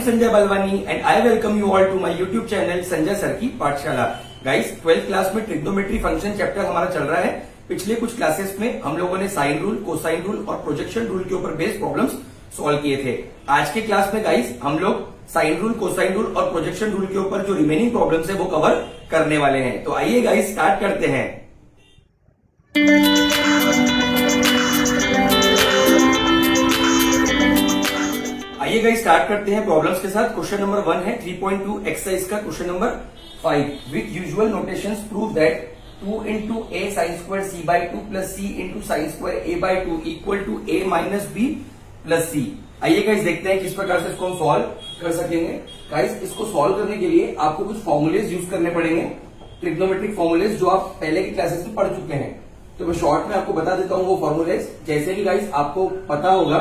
Sanjay Balwani and I welcome you all to my YouTube channel Sanjay sir की पाठशाला। Guys 12th class में trigonometry function chapter हमारा चल रहा है। पिछले कुछ क्लासेस में हम लोगों ने साइन रूल, कोसाइन रूल और प्रोजेक्शन रूल के ऊपर बेस्ड प्रॉब्लम्स सॉल्व किए थे। आज के क्लास में गाइस हम लोग साइन रूल, कोसाइन रूल और प्रोजेक्शन रूल के ऊपर जो रिमेनिंग प्रॉब्लम्स है वो कवर करने वाले हैं। तो आइए गाइस स्टार्ट करते हैं। आइए गाइस स्टार्ट करते हैं प्रॉब्लम्स के साथ। क्वेश्चन नंबर 1 है 3.2 एक्सरसाइज का question number 5 with usual notations prove that 2 into a sin square c by 2 plus c into sin square a by 2 equal to a minus b plus c। आइए guys देखते हैं किस प्रकार से इसको हम सॉल्व कर सकेंगे। गाइस इसको सॉल्व करने के लिए आपको कुछ फॉर्मूलेज यूज करने पड़ेंगे, ट्रिग्नोमेट्रिक फॉर्मूलेज जो आप पहले की क्लासेस में पढ़ चुके हैं। तो मैं शॉर्ट में आपको बता देता हूं वो फॉर्मूलेज। जैसे कि गाइस आपको पता होगा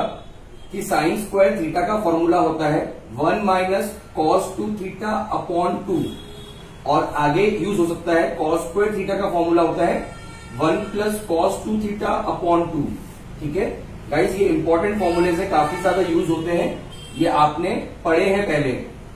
कि साइन स्क्वायर थीटा का फॉर्मूला होता है 1 माइनस कॉस 2 थीटा अपॉन 2, और आगे यूज हो सकता है कॉस स्क्वायर थीटा का फॉर्मूला होता है 1 प्लस कॉस 2 थीटा अपॉन 2। ठीक है गाइस, ये इंपॉर्टेंट फॉर्मूलेज है, काफी ज्यादा यूज होते हैं, ये आपने पढ़े हैं पहले।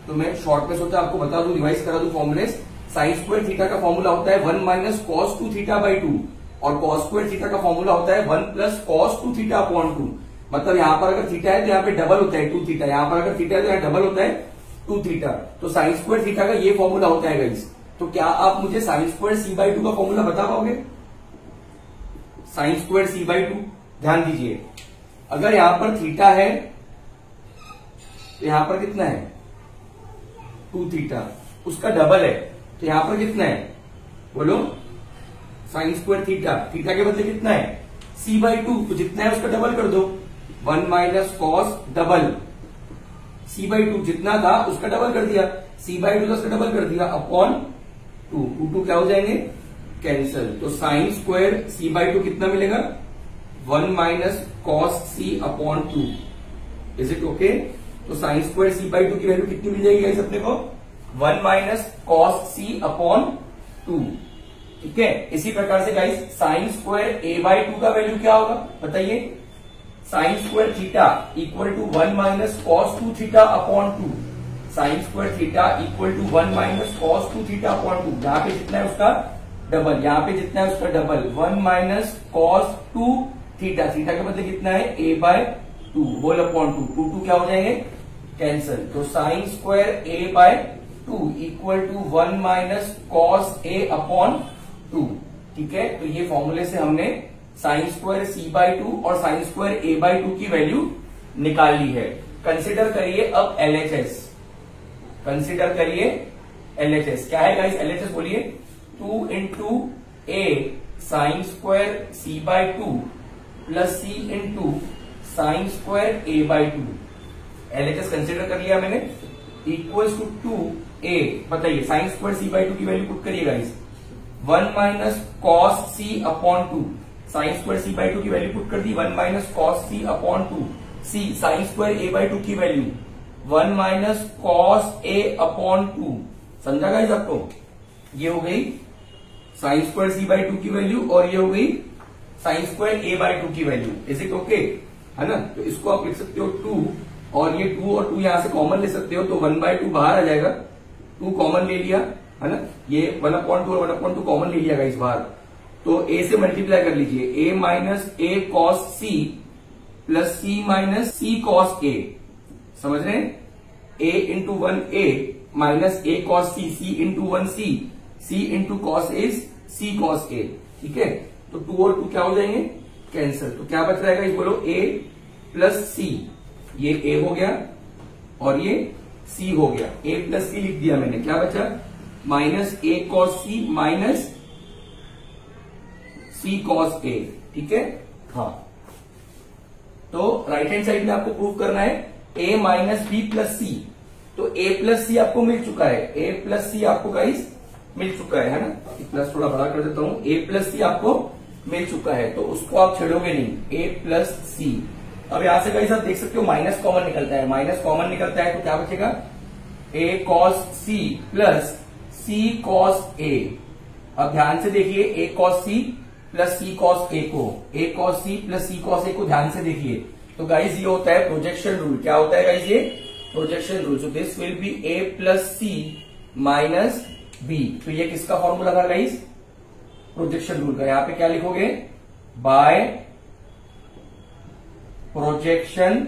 तो मैं शॉर्ट में सोचा आपको बता दूं, रिवाइज करा दूं फॉर्मूलेज। साइन स्क्वायर थीटा का फॉर्मूला होता है 1 माइनस कॉस 2 थीटा बाई 2, और कॉस स्क्वायर थीटा का फॉर्मूला होता है 1 प्लस कॉस 2 थीटा अपॉन 2। मतलब यहाँ पर अगर थीटा है तो यहाँ पे डबल होता है 2 थीटा, यहाँ पर अगर थीटा है तो यहाँ डबल होता है 2 थीटा। तो साइन स्क्वायर थीटा का ये फॉर्मूला होता है गाइस। तो क्या आप मुझे साइन स्क्वायर सी बाई 2 का फॉर्मूला बता पाओगे? साइन स्क्वायर सी बाई 2, ध्यान दीजिए, अगर यहां पर थीटा है तो यहां पर कितना है 2 थीटा, उसका डबल है तो यहां पर कितना है बोलो? साइन स्क्वायर थीटा, थीटा के बदले कितना है सी बाई 2, तो जितना है उसका डबल कर दो। 1 minus cos double C by 2, जितना था उसका डबल कर दिया, सी बाई 2 उसका डबल कर दिया अपॉन 2, 2 क्या हो जाएंगे कैंसिल। तो साइन स्क्वायर सी बाई 2 कितना मिलेगा 1 minus cos C upon 2। Is it okay? तो साइन स्क्वायर सी बाई 2 की वैल्यू कितनी मिल जाएगी गाइस अपने को? 1 माइनस कॉस सी अपॉन 2। ठीक है, इसी प्रकार से guys sine square A by 2 का वैल्यू क्या होगा बताइए? Sine square theta equal to 1 minus cos 2 theta upon 2। Sine square theta equal to 1 minus cos 2 theta upon 2। यहाँ पे जितना है उसका डबल, यहाँ पे जितना है उसका double, 1 minus cos 2 theta, theta के बदले कितना है ए बाय 2 होल अपॉन 2, 2 क्या हो जाएंगे कैंसिल। तो sine square A by 2 equal to 1 minus cos A upon 2। ठीक है, तो ये फॉर्मूले से हमने साइन स्क्वायर सी बाई 2 और साइन स्क्वायर ए बाई 2 की वैल्यू निकाल ली है। कंसिडर करिए अब एलएचएस, कंसिडर करिए एलएचएस। क्या है गाइस एलएचएस बोलिए? 2 into A sine square C by 2 plus C into sine square A by 2। LHS consider कर लिया मैंने, इक्वल्स टू 2a। बताइए साइन स्क्वायर सी बाई 2 की वैल्यू पुट करिए guys, 1 minus cos C upon 2। Sine square C by 2 की value put कर दी, 1 minus cos C upon 2। C sine square A by 2 की वैल्यू 1 माइनस कॉस ए upon 2। समझा guys आपको? ये हो गई साइन स्क्वायर सी बाई 2 की वैल्यू और ये हो गई साइन स्क्वायर ए बाई 2 की वैल्यू। Is it okay? है ना? तो इसको आप लिख सकते हो 2, और ये 2 और 2 यहां से कॉमन ले सकते हो, तो 1/2 बाहर आ जाएगा, 2 कॉमन ले लिया, है ना? ये 1/2 और 1/2 कॉमन ले लिया गाइस बाहर, तो ए से मल्टीप्लाई कर लीजिए, ए minus A cos C plus C minus C cos ए। समझ रहे हैं? ए into 1 A minus A cos C, C into 1 C, C into cos A C cos ए। ठीक है, तो 2 और 2 क्या हो जाएंगे कैंसिल। तो क्या बच रहेगा इस बोलो? ए प्लस सी, ये ए हो गया और ये सी हो गया, ए प्लस सी लिख दिया मैंने। क्या बचा? Minus A cos C minus C cos ए। ठीक है, हाँ, तो राइट हैंड साइड में आपको प्रूव करना है ए माइनस बी प्लस सी। तो ए प्लस सी आपको मिल चुका है, ए प्लस सी आपको गाइस मिल चुका है ना? प्लस थोड़ा बड़ा कर देता हूं, ए प्लस सी आपको मिल चुका है, तो उसको आप छेड़ोगे नहीं, ए प्लस सी। अब यहां से गाइस आप देख सकते हो माइनस कॉमन निकलता है, माइनस कॉमन निकलता है तो क्या बचेगा? ए कॉस सी प्लस सी कॉस ए। अब ध्यान से देखिए, ए कॉस सी प्लस सी कॉस ए को, ए कॉस सी प्लस सी कॉस ए को ध्यान से देखिए। तो गाइस ये होता है प्रोजेक्शन रूल। क्या होता है गाइस? ये projection rule, so this will be A plus C minus B. तो ये किसका फॉर्मूला था गाइस? प्रोजेक्शन रूल का। यहां पे क्या लिखोगे? By projection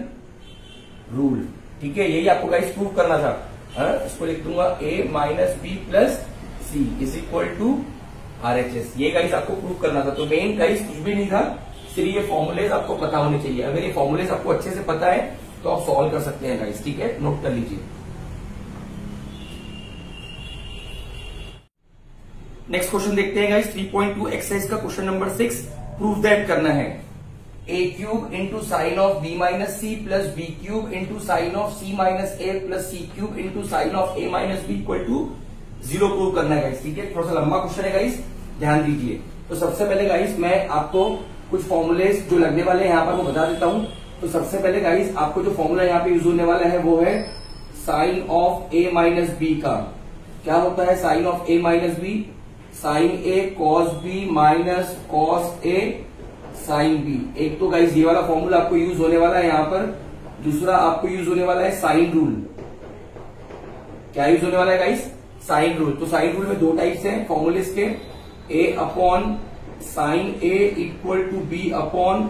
rule. ठीक है, यही आपको गाइस प्रूव करना था। इसको लिख दूंगा A minus B plus C is equal to RHS। ये गाइस आपको प्रूव करना था। तो मेन गाइस कुछ भी नहीं था, सिर्फ ये फॉर्मूलेज आपको पता होने चाहिए। अगर ये फॉर्मूलेज आपको अच्छे से पता है तो आप सॉल्व कर सकते हैं गाइस। ठीक है, नोट कर लीजिए। नेक्स्ट क्वेश्चन देखते हैं गाइस 3.2 एक्सरसाइज का क्वेश्चन नंबर 6। प्रूव दैट करना है ए cube into sine of B minus C plus B cube into sine of C minus A plus C cube into sine of A minus B equal to 0 prove करना है guys. ठीक है, थोड़ा सा लंबा question है गाइस, ध्यान दीजिए। तो सबसे पहले गाइस मैं आपको कुछ फॉर्मूलेज जो लगने वाले हैं यहाँ पर वो बता देता हूं। तो सबसे पहले गाइस आपको जो फॉर्मूला यहाँ पे यूज होने वाला है वो है sine of A minus B का। क्या होता है sine of A minus B? Sine A cos B minus cos A sine B. एक तो गाइस ये वाला फॉर्मूला आपको यूज होने वाला है यहाँ पर। दूसरा आपको यूज होने वाला है साइन रूल। क्या यूज होने वाला है गाइस? Sine rule. तो साइन रूल में दो टाइप्स हैं फॉर्मूलेस के, ए upon sine A equal to B upon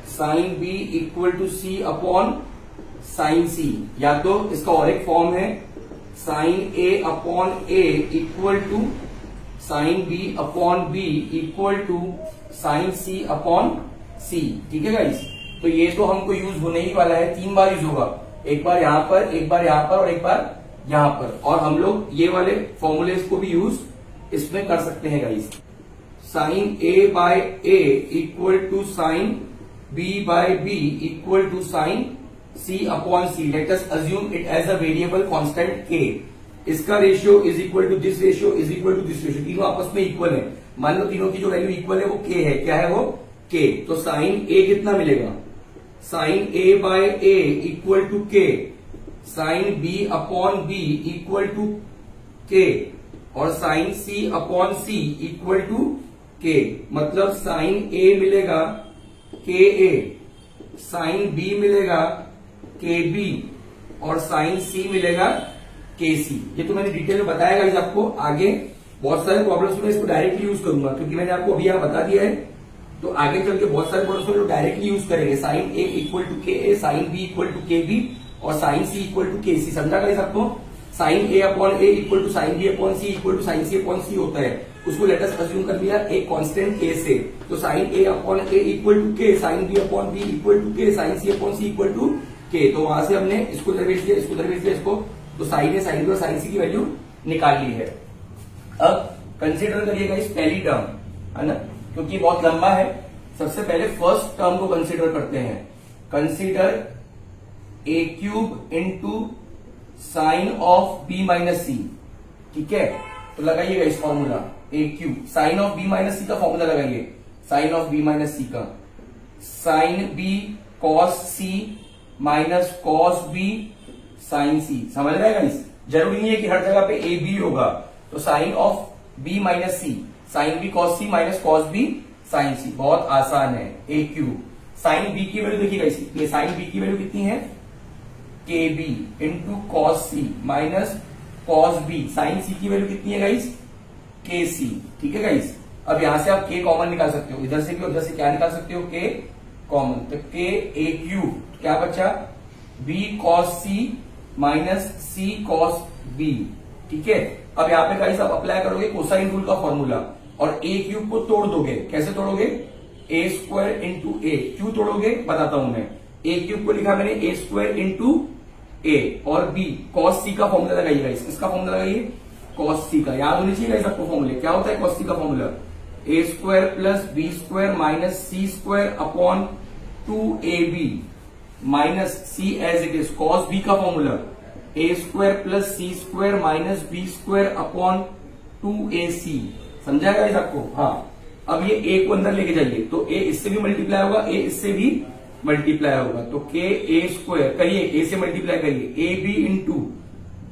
sine B equal to C upon sine C. या तो इसका और एक फॉर्म है sine A upon A equal to sine B upon B equal to sine C upon C. ठीक है guys, तो ये तो हमको यूज होने ही वाला है, 3 बार यूज होगा। एक बार यहां पर, एक बार यहां पर और एक बार यहां पर। और हम लोग ये वाले फॉर्मूलेस को भी यूज इसमें कर सकते हैं guys. Sine A by A equal to sine B by B equal to sine C upon C. Let us assume it as a variable constant K. इसका ratio is equal to this ratio is equal to this ratio. तीनों आपस में equal है। मान लो तीनों की जो value equal है वो के है। क्या है वो? के। तो साइन ए कितना मिलेगा? Sine A by A equal to के, sine B upon B equal to K और sine C upon C equal to K. मतलब साइन ए मिलेगा के ए, साइन बी मिलेगा के बी और साइन सी मिलेगा के सी। ये तो मैंने डिटेल में बताया गाइस आपको। आगे बहुत सारे प्रॉब्लम्स में इसको डायरेक्टली यूज करूंगा क्योंकि मैंने आपको अभी यहां बता दिया है। तो आगे चल के बहुत सारे प्रॉब्लम्स में डायरेक्टली यूज करेंगे। Sine A equal to K A, sine B equal to के बी और sine C equal to K C. समझा गाइस आपको? Sine A upon A equal to sine B upon C equal to sine C upon C होता है। उसको late us assume कर लिया एक कांस्टेंट के से। तो sine A upon A equal to के, sine B upon B equal to के, sine C upon C equal to के। तो वहां से हमने इसको दरवेश दिया, इसको दरवेश दिया, इसको। तो साइन ए, साइन बी और साइन सी की वैल्यू निकाल ली है। अब कंसिडर करिएगा इस पहली टर्म, है ना, क्योंकि बहुत लंबा है। सबसे पहले फर्स्ट टर्म को कंसिडर करते हैं। Consider a cube into sine of B minus C. ठीक है, तो लगाइएगा इस formula a cube, sine of B minus C का फॉर्मूला लगाइए। Sine of B minus C का sine B cos C minus cos B sine C. समझ रहे हैं गाइस? जरूरी नहीं है कि हर जगह पे ए बी होगा। तो sine of B minus C, sine B cos C minus cos B sine C. बहुत आसान है। ए क्यूब, साइन बी की वैल्यू देखिएगा इसी, साइन बी की वैल्यू कितनी है? K b into cos C minus cos B. Sine सी की वैल्यू कितनी है गाइस? के सी। ठीक है गाइस, अब यहां से आप के कॉमन निकाल सकते हो। इधर से भी उधर से क्या निकाल सकते हो? के कॉमन। तो के ए क्यूब क्या बचा? बी कॉस सी माइनस सी कॉस बी। ठीक है, अब यहाँ पे गाइस आप अप्लाई करोगे कोसाइन रूल का फॉर्मूला और ए क्यूब को तोड़ दोगे। कैसे तोड़ोगे? ए स्क्वायर इंटू ए। क्यों तोड़ोगे बताता हूं मैं। ए क्यूब को लिखा मैंने ए स्क्वायर इंटू ए और बी कॉस सी का फॉर्मूला लगाइएगा। इसका फॉर्मूला लगाइए कॉस सी का। याद होनी चाहिए सबको फॉर्मूले। क्या होता है कॉस सी का formula? A square plus B square minus C square upon 2ab minus c as it is. Cos B का formula a square plus C square minus b square upon 2ac। समझा guys आपको? हाँ, अब ये ए को अंदर लेके जाइए तो ए इससे भी मल्टीप्लाई होगा, ए इससे भी मल्टीप्लाई होगा। तो के ए स्क्वायर करिए, ए से मल्टीप्लाई करिए, a b into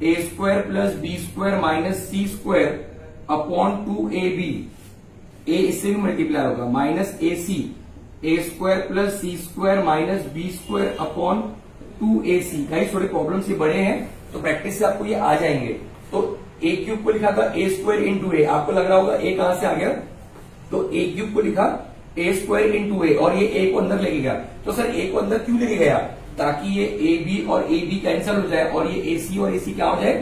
a square plus B square minus C square upon 2ab। A इससे भी मल्टीप्लाई होगा, minus a c, a square plus C square minus b square upon 2ac। Guys थोड़े problem ये बड़े हैं तो practice से आपको ये आ जाएंगे। तो a क्यूब को लिखा था a स्क्वायर इंटू ए, आपको लग रहा होगा a कहां से आ गया, तो a क्यूब को लिखा a स्क्वायर इंटू ए और ये a को अंदर लेके गया। तो सर a को अंदर क्यों लेके गया, ताकि ये ए बी और ए बी कैंसिल हो जाए और ये ए सी और ए सी क्या हो जाए,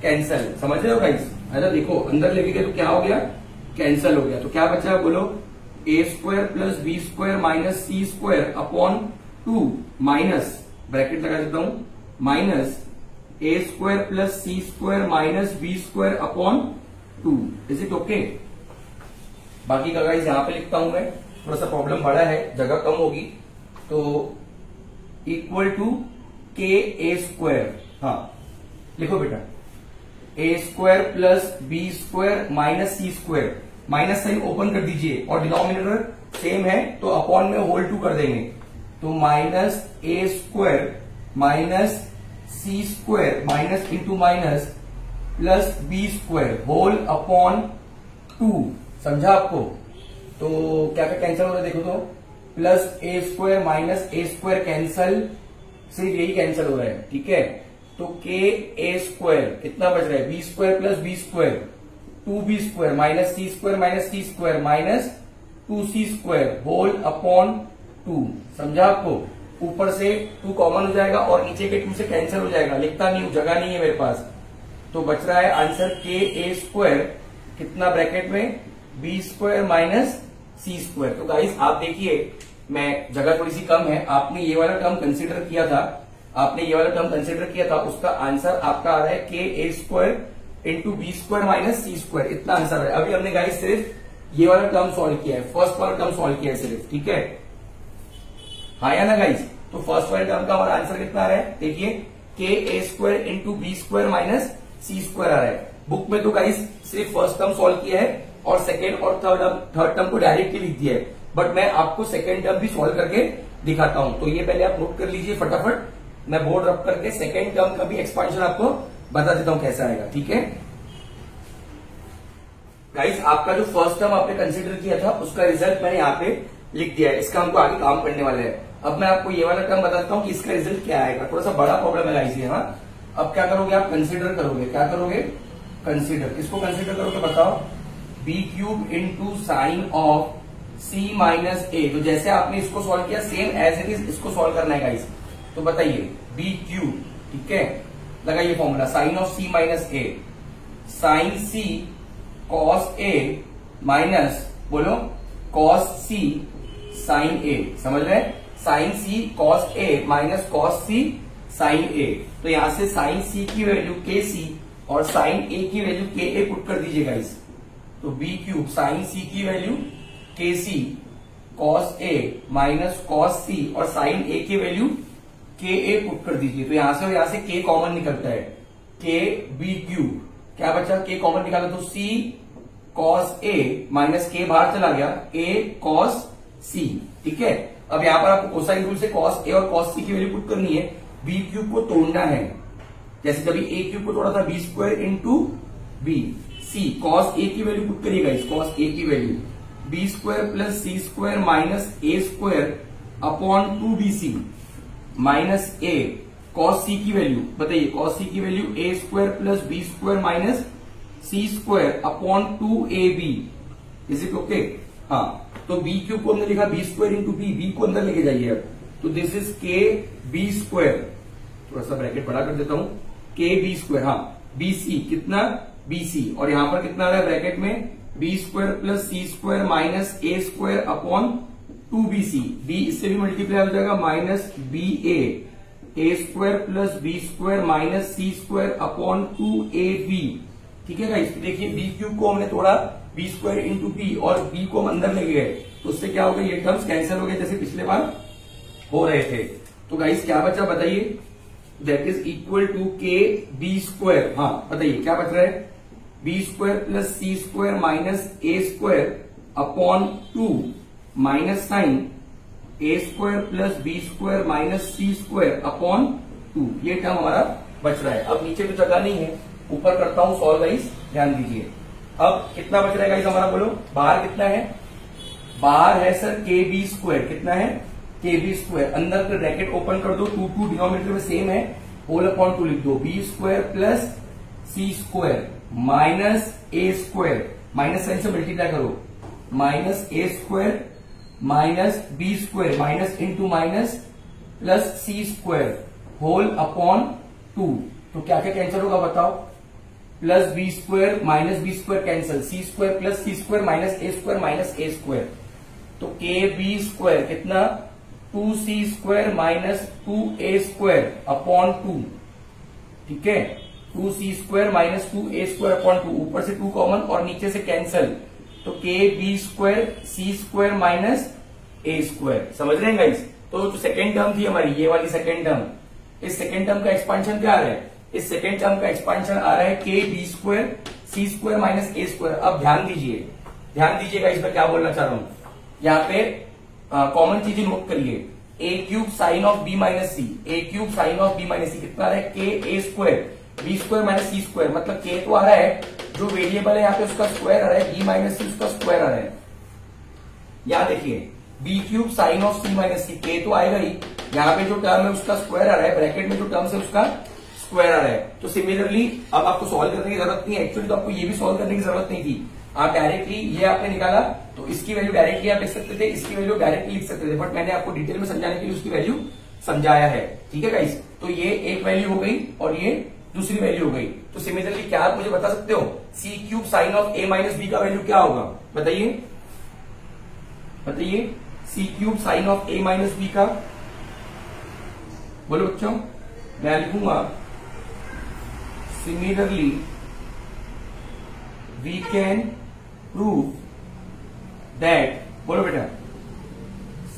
कैंसिल। समझ रहे हो गाइस, अच्छा देखो अंदर लेके गए तो क्या हो गया, कैंसिल हो गया। तो क्या बचा बोलो, a square plus B square minus C square upon 2 minus, bracket लगा देता हूं, minus A square plus C square minus b square upon 2। Is it okay. बाकी का गाइस यहां पे लिखता हूं मैं, थोड़ा सा प्रॉब्लम बड़ा है, जगह कम होगी, तो equal to K a square, हाँ लिखो बेटा, a square plus B square minus C square, minus sign open कर दीजिए और डिनोमिनेटर सेम है तो अपॉन में होल 2 कर देंगे, तो माइनस ए स्क्वायर माइनस सी square minus into minus plus B square whole upon 2। समझा आपको। तो क्या क्या कैंसिल हो रहा है देखो, तो प्लस ए स्क्वायर माइनस ए स्क्वायर कैंसिल, सिर्फ यही कैंसिल हो रहा है, ठीक है। तो के ए स्क्वायर कितना बच रहा है, b square plus B square 2b square minus सी square minus 2c square whole upon 2। समझा आपको। ऊपर से 2 कॉमन हो जाएगा और नीचे के 2 से कैंसिल हो जाएगा, लिखता नहीं हूं, जगह नहीं है मेरे पास। तो बच रहा है आंसर के ए स्क्वायर कितना ब्रैकेट में, बी स्क्वायर माइनस सी स्क्वायर। तो गाइस आप देखिए, मैं जगह थोड़ी सी कम है, आपने ये वाला टर्म कंसीडर किया था, उसका आंसर आपका आ रहा है के a square into b square minus C square, इतना आंसर है। अभी हमने गाइस सिर्फ ये वाला टर्म सॉल्व किया है, फर्स्ट वाला टर्म सॉल्व किया है सिर्फ, ठीक है, हाँ या ना गाइस। तो फर्स्ट वाले टर्म का हमारा आंसर कितना आ रहा है, देखिए k a square into b square minus C square आ रहा है। बुक में तो गाइस सिर्फ फर्स्ट टर्म सॉल्व किया है और सेकेंड और थर्ड टर्म को डायरेक्टली लिख दिया है, बट मैं आपको सेकेंड टर्म भी सॉल्व करके दिखाता हूं। तो ये पहले आप नोट कर लीजिए फटाफट, मैं बोर्ड रब करके सेकेंड टर्म का भी एक्सपांशन आपको बता देता हूं कैसा आएगा, ठीक है गाइस। आपका जो फर्स्ट टर्म आपने कंसीडर किया था उसका रिजल्ट मैंने यहाँ पे लिख दिया है, इसका हमको आगे काम करने वाला है। अब मैं आपको ये वाला टर्म बताता हूँ कि इसका रिजल्ट क्या आएगा, थोड़ा सा बड़ा प्रॉब्लम है गाइस ये। हाँ अब क्या करोगे आप, कंसीडर करोगे, क्या करोगे, कंसीडर, किसको कंसीडर करोगे बताओ, b cube into sine of C minus A. तो जैसे आपने इसको सॉल्व किया सेम एज इट इज इसको सॉल्व करना है गाइस। तो बताइए बी क्यूब, ठीक है, लगाइए formula, sine of C minus A, sine C cos A minus, बोलो कॉस सी साइन ए। समझ रहे हैं, sine C cos A minus cos C sine A. तो यहां से साइन सी की वैल्यू के सी और साइन ए की वैल्यू के ए पुट कर दीजिए गाइस। तो बी क्यूब साइन सी की वैल्यू के सी कॉस ए माइनस कॉस सी और साइन ए की वैल्यू के ए पुट कर दीजिए। तो यहां से के कॉमन निकलता है, के बी क्यूब, क्या बचा, के कॉमन निकाला तो सी कॉस ए माइनस के बाहर चला गया, ए कॉस सी, ठीक है। अब यहां पर आपको कोसाइन रूल से कॉस ए और कॉस सी की वैल्यू पुट करनी है, बी क्यूब को तोड़ना है, जैसे कभी ए क्यूब को तोड़ा था B square into B, C cos ए की वैल्यू पुट करिएगा, इस कॉस ए की value B square plus C square minus A square upon 2bc minus A cos सी की वैल्यू, बताइए कॉस सी की value A square plus B square minus C square upon 2ab। Is it okay. हाँ तो B cube को हमने लिखा B square into B को अंदर लेके जाइए अब। तो दिस इज के बी स्क्वायर, थोड़ा सा ब्रैकेट बड़ा कर देता हूं, के बी स्क्वायर, हाँ बी सी कितना बी सी, और यहां पर कितना आ रहा है ब्रैकेट में, बी स्क्वायर प्लस सी स्क्वायर माइनस ए स्क्वायर अपॉन 2bc, बी इससे भी मल्टीप्लाई हो जाएगा minus b a square plus B square minus C square upon 2ab। ठीक है गाइस, देखिए बी क्यूब को हमने तोड़ा बी स्क्वायर इंटू बी और बी को हम अंदर लेके गए, तो उससे क्या हो गया, ये टर्म्स कैंसिल हो गए जैसे पिछले बार हो रहे थे। तो गाइस क्या बचा बताइए, दैट इज इक्वल टू के बी स्क्वायर, हाँ बताइए क्या बच रहा है, b square plus C square minus A square upon 2 minus sign a square plus B square minus C square upon 2, ये टर्म हमारा बच रहा है। अब नीचे तो जगह नहीं है, ऊपर करता हूं सॉल्व गाइस, ध्यान दीजिए। अब कितना बच रहा है गाइस हमारा, बोलो बाहर कितना है, बाहर है सर के बी स्क्वायर, कितना है के बी स्क्वायर, अंदर का ब्रैकेट ओपन कर दो, 2 डिनोमिनेटर में सेम है, होल अपॉन 2 लिख दो, बी स्क्वायर प्लस सी स्क्वायर माइनस ए स्क्वायर, माइनस साइन से मल्टीप्लाई करो, माइनस ए square minus b square, minus into minus plus सी स्क्वायर होल अपॉन 2। तो क्या क्या कैंसिल होगा बताओ, plus B square minus b square cancel, c square plus सी square minus ए square, तो k b square कितना 2c square minus 2a square upon 2, ठीक है, 2c square minus 2a square upon 2, ऊपर से 2 कॉमन और नीचे से कैंसिल, तो k b square c square minus ए स्क्वायर। समझ रहे हैं गाइस? तो जो सेकेंड टर्म थी हमारी, ये वाली सेकेंड टर्म, इस सेकेंड टर्म का एक्सपांशन क्या आ रहा है, इस सेकेंड टर्म का एक्सपांशन आ रहा है k b square c square minus ए स्क्वायर। अब ध्यान दीजिएगा इसमें क्या बोलना चाह रहा हूं, यहाँ पे कॉमन चीजें नोट करिए, a cube sine of B minus C, a cube sine of B minus C कितना आ रहा है, के a square b square minus C square, मतलब के तो आ रहा है, जो वेरिएबल है यहाँ पे उसका स्क्वायर आ रहा है, बी माइनस सी उसका स्क्वायर आ रहा है। यहाँ देखिए b cube sine of C minus C, k तो आएगा ही, यहाँ पे जो टर्म है उसका स्क्वायर आ रहा है, ब्रैकेट में जो टर्म है उसका स्क्वायर आ रहा है। तो सिमिलरली अब आपको सॉल्व करने की जरूरत नहीं है, एक्चुअली तो आपको ये भी सॉल्व करने की जरूरत नहीं थी, आप डायरेक्टली ये आपने निकाला तो इसकी वैल्यू डायरेक्टली आप लिख सकते थे, इसकी वैल्यू डायरेक्टली लिख सकते थे, बट मैंने आपको डिटेल में समझाने के लिए उसकी वैल्यू समझाया है, ठीक है गाइस। तो ये एक वैल्यू हो गई और ये दूसरी वैल्यू हो गई। तो सिमिलरली क्या आप मुझे बता सकते हो, c cube sine of A minus B का वैल्यू क्या होगा, बताइए, c cube sine of A minus B का, बोलो बच्चों, मैं लिखूंगा similarly we can prove that, बोलो बेटा,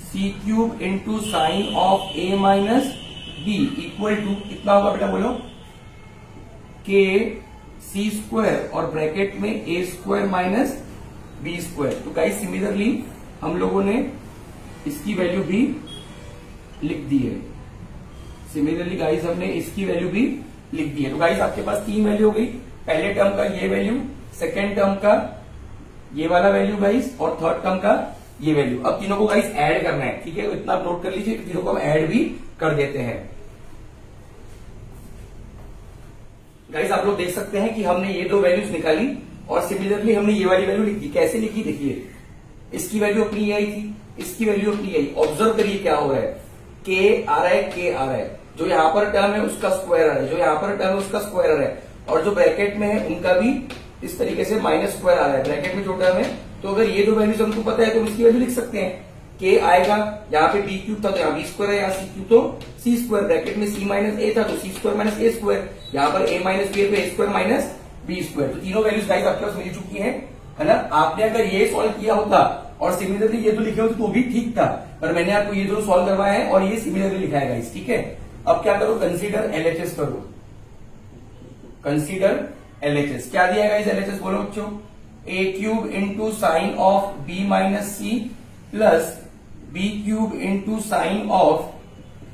c cube into sine of A minus B equal to कितना होगा बेटा, बोलो, के सी स्क्वायर और ब्रैकेट में a square minus b square. तो गाइस सिमिलरली हम लोगों ने इसकी वैल्यू भी लिख दी है, सिमिलरली गाइस हमने इसकी वैल्यू भी लिख दी है। तो गाइस आपके पास 3 वैल्यू हो गई, पहले टर्म का ये वैल्यू, सेकेंड टर्म का ये वाला वैल्यू गाइस, और थर्ड टर्म का ये वैल्यू। अब तीनों को गाइस ऐड करना है, ठीक है, तो इतना आप नोट कर लीजिए, तीनों को हम ऐड भी कर देते हैं। गाइस आप लोग देख सकते हैं कि हमने ये 2 वैल्यूज निकाली और सिमिलरली हमने ये वाली वैल्यू लिखी। कैसे लिखी देखिए, इसकी वैल्यू अपनी ये आई थी, इसकी वैल्यू अपनी आई। ऑब्जर्व करिए क्या हो रहा है, के आ रहा है, के आ रहा है, जो यहाँ पर टर्म है उसका स्क्वायर आ रहा है, जो यहाँ पर टर्म है उसका स्क्वायर आ रहा है, और जो ब्रैकेट में है उनका भी इस तरीके से माइनस स्क्वायर आ रहा है, ब्रैकेट में जो टर्म है। तो अगर ये 2 वैल्यूज हमको पता है तो हम इसकी वैल्यू लिख सकते हैं, के आएगा, यहाँ पे बी क्यूब था तो यहाँ बी स्क्वायर है, यहाँ सी क्यूब तो सी स्क्वायर, ब्रैकेट में सी माइनस ए था तो सी स्क्वायर माइनस ए स्क्वायर, यहाँ पर ए माइनस बी है तो a square minus b square. तो तीनों वैल्यूज गाइस आपके पास मिल चुकी है ना। आपने अगर ये सॉल्व किया होता और सिमिलरली ये तो लिखे होते तो भी ठीक था, पर मैंने आपको ये दोनों सॉल्व करवाया है और ये सिमिलरली लिखा है गाइस, ठीक है। अब क्या करो, कंसीडर एलएचएस करो, कंसीडर एलएचएस। क्या दिया गाइस एलएचएस, बोलो बच्चों, a cube into sine of B minus C plus B cube into sine of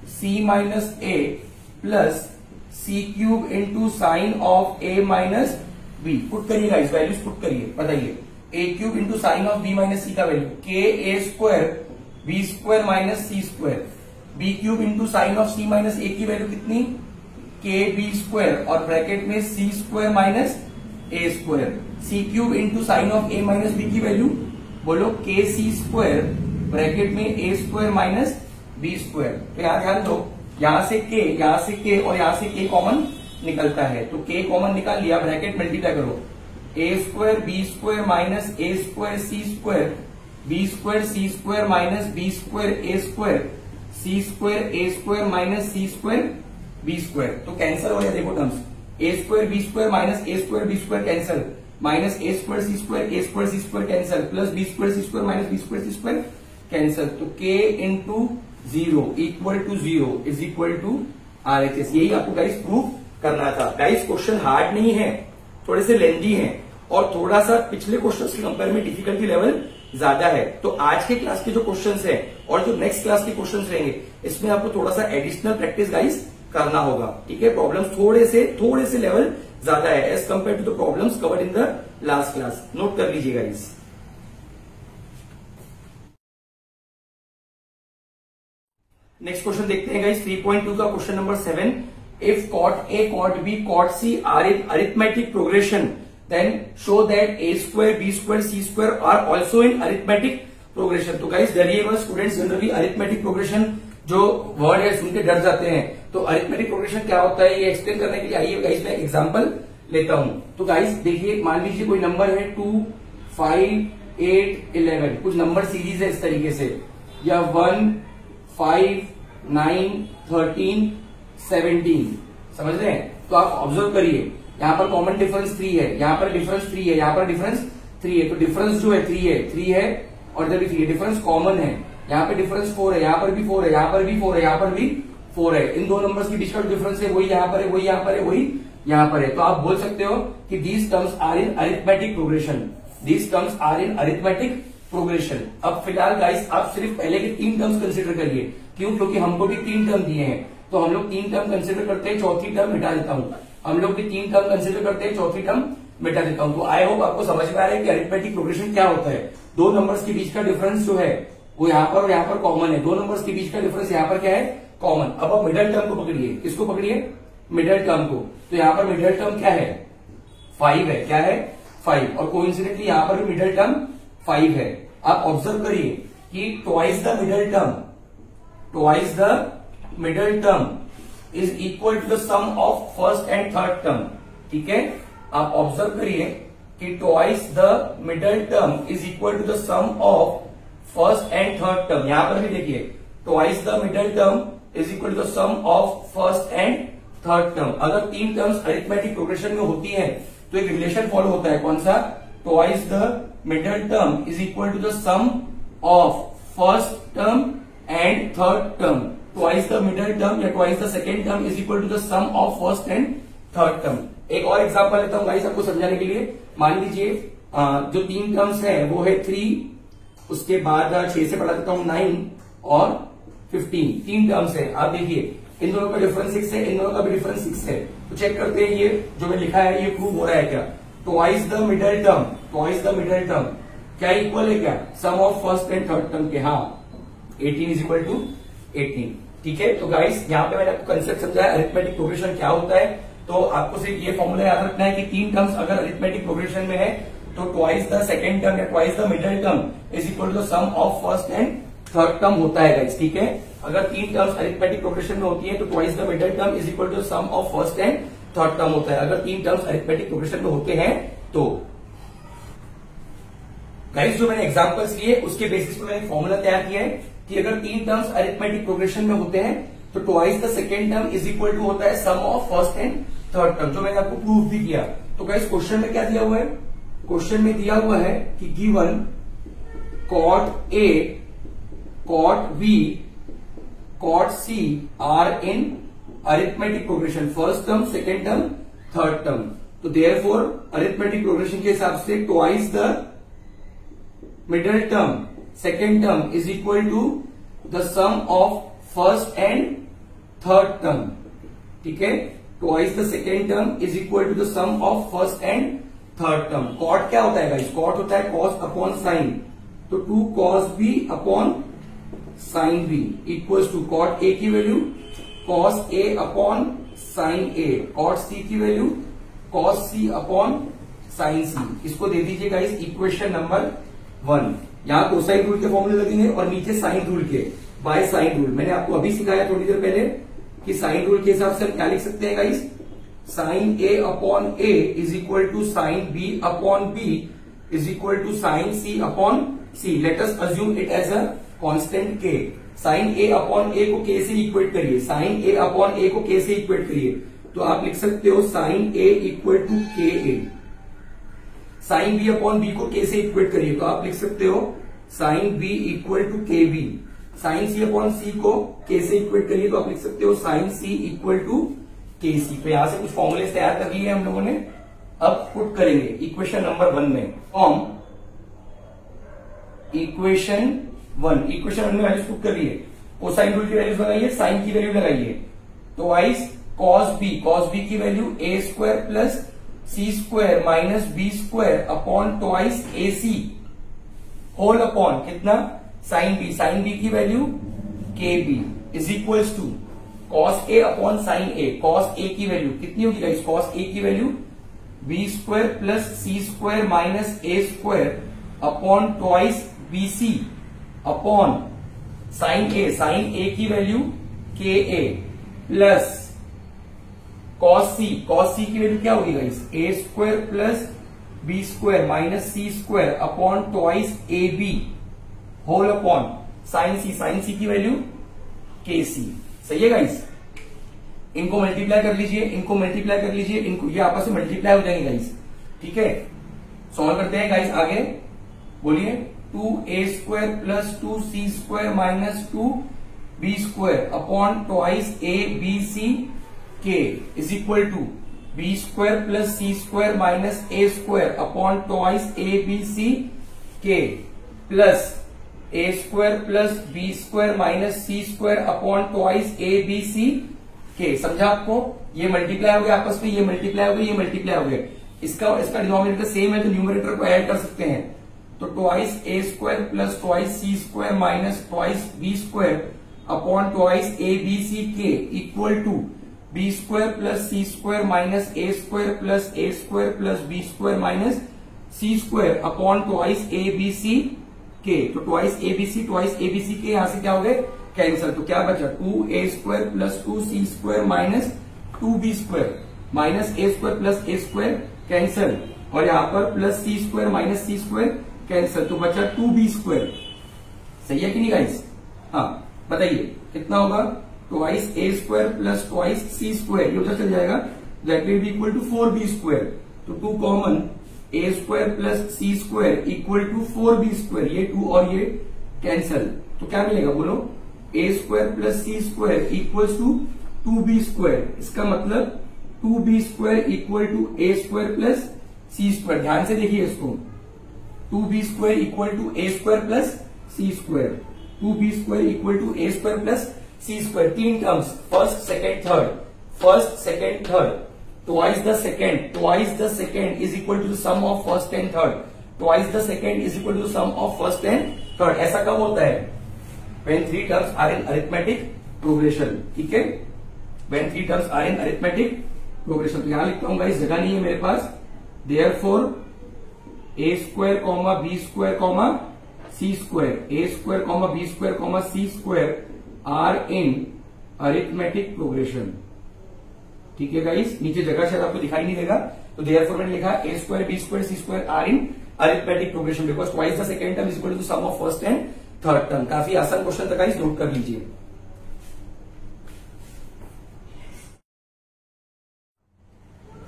C minus A plus C cube into sine of A minus B. Put करिए guys, values put करिए, बताइए, a cube into sine of B minus C का value k a square b square minus C square, b cube into sine of C minus A की value कितनी, k b square और bracket में c square minus A square, c cube into sine of A minus B की value, बोलो, k c square bracket में a square minus b square. तो यहां ध्यान दो, यहां से के और यहां से के कॉमन निकलता है, तो के कॉमन निकाल लिया, ब्रैकेट मल्टीप्लाई करो, a square b square minus A square c square, b square c square minus b square a square, c square a square minus C square b square. तो cancel हो गया, देखो terms, a square b square minus A square b square cancel, minus A square c square cancel, plus B square c square minus b square c square cancel. तो k into 0 equal to 0 is equal to RHS. यही आपको guys proof करना था। Guys question hard नहीं है, थोड़े से लेंदी है और थोड़ा सा पिछले क्वेश्चंस के कंपेयर में डिफिकल्टी लेवल ज्यादा है। तो आज के क्लास के जो क्वेश्चंस है और जो नेक्स्ट क्लास के क्वेश्चंस रहेंगे, इसमें आपको थोड़ा सा एडिशनल प्रैक्टिस गाइस करना होगा, ठीक है। प्रॉब्लम्स थोड़े से लेवल ज्यादा है as compared to the problems covered in the last class. नोट कर लीजिएगा गाइस। नेक्स्ट क्वेश्चन देखते हैं गाइस 3.2 का question number 7। If cot A cot B cot C are in arithmetic progression then show that a square b square c square are also in arithmetic progression. तो guys डरिएगा, students generally arithmetic progression जो word है सुन के डर जाते हैं। तो अरिथमेटिक प्रोग्रेशन क्या होता है ये एक्सप्लेन करने के लिए आइए गाइस मैं एग्जांपल लेता हूं। तो गाइस देखिए, मान लीजिए कोई नंबर है 2, 5, 8, 11, कुछ नंबर सीरीज है इस तरीके से, या 1, 5, 9, 13, 17, समझ रहे हैं। तो आप ऑब्जर्व करिए, यहाँ पर कॉमन डिफरेंस 3 है, यहाँ पर डिफरेंस 3 है, यहाँ पर डिफरेंस 3 है। तो डिफरेंस जो है 3 है और इधर भी 3 है, डिफरेंस कॉमन है। यहाँ पे डिफरेंस 4 है, यहाँ पर भी 4 है, यहाँ पर भी 4 है, यहाँ पर भी 4 है। इन दो नंबर्स की बीच का डिफरेंस है वही यहाँ पर है, वही यहाँ पर है, वही यहाँ पर है। तो आप बोल सकते हो कि these terms are in arithmetic progression, these terms are in arithmetic progression. अब फिलहाल गाइस आप सिर्फ पहले के 3 टर्म्स कंसिडर करिए। क्यों? क्योंकि हमको भी 3 टर्म दिए हैं, तो हम लोग 3 टर्म कंसिडर करते हैं, चौथी टर्म मिटा देता हूं। हम लोग भी 3 टर्म कंसिडर करते हैं, चौथी टर्म मिटा देता हूं। तो आई होप आपको समझ में आ रहा है कि अरिथमेटिक प्रोग्रेशन क्या होता है। दो नंबर्स के बीच का डिफरेंस जो है वो यहाँ पर और यहाँ पर कॉमन है, दो नंबर्स के बीच का डिफरेंस यहाँ पर क्या है? कॉमन। अब आप मिडल टर्म को पकड़िए, किसको पकड़िए? मिडल टर्म को। तो यहाँ पर मिडल टर्म क्या है? 5 है। क्या है? 5। और कोइंसिडेंटली यहाँ पर भी मिडल टर्म 5 है। आप ऑब्जर्व करिए कि twice the middle term, twice the middle term is equal to the sum of first and third term. ठीक है, आप ऑब्जर्व करिए कि twice the middle term is equal to the sum of first and third term. यहां पर भी देखिए, twice the middle term is equal to the sum of first and third term. अगर 3 टर्म्स अरिथमेटिक प्रोग्रेशन में होती है तो एक रिलेशन फॉलो होता है, कौन सा? Twice the middle term is equal to the sum of first term and third term. Twice the middle term या twice the second term is equal to the sum of first and third term. एक और example लेता हूं guys आपको समझाने के लिए। मान लीजिए जो 3 टर्म्स है वो है 3, उसके बाद 6 से बढ़ा देता हूं 9 और 15। 3 टर्म्स है। आप देखिए इन दोनों का डिफरेंस 6 है, इन दोनों का भी डिफरेंस 6 है। तो चेक करते हैं ये जो मैं लिखा है ये प्रूव हो रहा है क्या? Twice the middle term, twice the middle term क्या इक्वल है क्या? Sum of first and third term के। हाँ, 18 इज इक्वल टू 18। ठीक है, तो गाइस यहाँ पे मैंने आपको कंसेप्ट समझाया अरिथमेटिक प्रोग्रेशन क्या होता है। तो आपको सिर्फ ये फॉर्मूला याद रखना है कि 3 टर्म्स अगर अरिथमेटिक प्रोग्रेशन में है तो ट्वाइस द सेकेंड टर्म या twice the middle term is equal to the sum of first and third term होता है गाइस। ठीक है, अगर 3 टर्म्स अरिथमेटिक प्रोग्रेशन में होती है तो twice the middle term is equal to sum of first and third term होता है, अगर 3 टर्म्स अरिथमेटिक प्रोग्रेशन में होते हैं तो। गाइस जो मैंने एग्जांपल्स लिए उसके बेसिस पर मैंने फॉर्मूला तैयार किया है कि अगर 3 टर्म्स अरिथमेटिक प्रोग्रेशन में होते हैं तो twice the second term is equal to होता है sum of first and third term, जो मैंने आपको प्रूव भी किया। तो गाइस क्वेश्चन में क्या दिया हुआ है? क्वेश्चन में दिया हुआ है कि given cot A, cot B, cot C are in arithmetic progression, first term, second term, third term. तो देयरफॉर अरिथमेटिक प्रोग्रेशन के हिसाब से twice the middle term, second term is equal to the sum of first and third term. ठीक है, twice the second term is equal to the sum of first and third term. Cot क्या होता है guys? Cot होता है cos upon sine. तो 2 cos b upon sine b equals to cot A की value cos a upon sine a, cot c की value cos c upon sine c। इसको दे दीजिए गाइस इक्वेशन नंबर 1। यहां cosine rule के फॉर्मूले लगेंगे और नीचे साइन रूल के, बाय साइन रूल। मैंने आपको अभी सिखाया थोड़ी देर पहले कि साइन रूल के हिसाब से हम क्या लिख सकते हैं guys? Sine A upon A is equal to sine B upon B is equal to sine C upon C. Let us assume it as a constant K. Sine A upon ए को K से equate करिए, sign ए upon ए को K से equate करिए तो आप लिख सकते हो sign A equal to K A. Sine B upon B को के से इक्वेट करिए तो आप लिख सकते हो साइन बी इक्वल टू के बी। साइन सी अपॉन सी को के से इक्वेट करिए तो आप लिख सकते हो sign C equal to K सी। तो यहां से कुछ फॉर्मूले तैयार कर लिए हम लोगों ने, अब पुट करेंगे इक्वेशन नंबर 1 में। फॉर्म इक्वेशन 1, इक्वेशन 1 में वैल्यूज पुट कर लिए, कोसाइन रूल की वैल्यूज लगाइए, साइन की वैल्यू लगाइए। तो वाइस कॉस बी की value A square plus C square minus b square upon twice a c whole upon कितना? साइन बी की value k b is equals to cos A upon sine A. Cos ए की value कितनी होगी guys? Cos ए की value B square plus C square minus A square upon twice b C upon sine A. Sine ए की value k a plus cos C. Cos सी की value क्या होगी guys? A square plus B square minus C square upon twice a b whole upon sine C. Sine सी की value के सी। सही है guys? इनको multiply कर लीजिए, इनको मल्टीप्लाई कर लीजिए, इनको ये आपस में मल्टीप्लाई हो जाएंगे गाइस। ठीक है, सॉल्व करते हैं गाइस। आगे बोलिए 2a square plus 2c square minus 2b square upon twice a b c k is equal to b square plus c square minus a square upon twice a b c k plus a square plus b square minus c square upon twice a b c k. समझा आपको? ये multiply हो गया आपस में, ये multiply हो गया, ये मल्टीप्लाई हो गया। इसका डिनोमिनेटर सेम है तो न्यूमरेटर को ऐड कर सकते हैं। तो twice a square plus twice c square minus twice b square upon twice a b c k equal to B square plus C square minus A square plus A square plus B square minus C square upon twice a b c k. तो twice a b c के यहां से क्या हो गए? Cancel. तो क्या बचा? 2a square plus 2c square minus 2b square minus a square plus a square cancel, और यहां पर plus c square minus c square cancel. तो बचा 2b स्क्वायर। सही है कि नहीं गाइस? हाँ, बताइए कितना होगा? Twice a square plus twice c square, ये उधर चल जाएगा, that will be equal to 4b square. तो 2 common, a square plus c square equal to 4b square, ये 2 और ये कैंसिल। तो क्या मिलेगा बोलो? a square plus C square equal to 2b square. इसका मतलब 2b square equal to a square plus C square. ध्यान से देखिए इसको, 2b square equal to a square plus C square, 2b square equal to a square plus C square. 3 terms, first second third, first second third, twice the second is equal to the sum of first and third, twice the second is equal to the sum of first and third. ऐसा कब होता है? when 3 terms are in arithmetic progression। ठीक है, when 3 terms are in arithmetic progression। तो यहां लिखता हूं गाइस, जगह नहीं है मेरे पास। therefore a square comma b square comma c square, a square comma b square comma c square are in arithmetic progression. ठीक है गाइस, नीचे जगह शायद आपको दिखाई नहीं देगा, तो therefore मैंने लिखा a square b square c square are in arithmetic progression because twice the second term is equal to sum of first and third term. काफी आसान क्वेश्चन था गाइस, नोट कर लीजिए।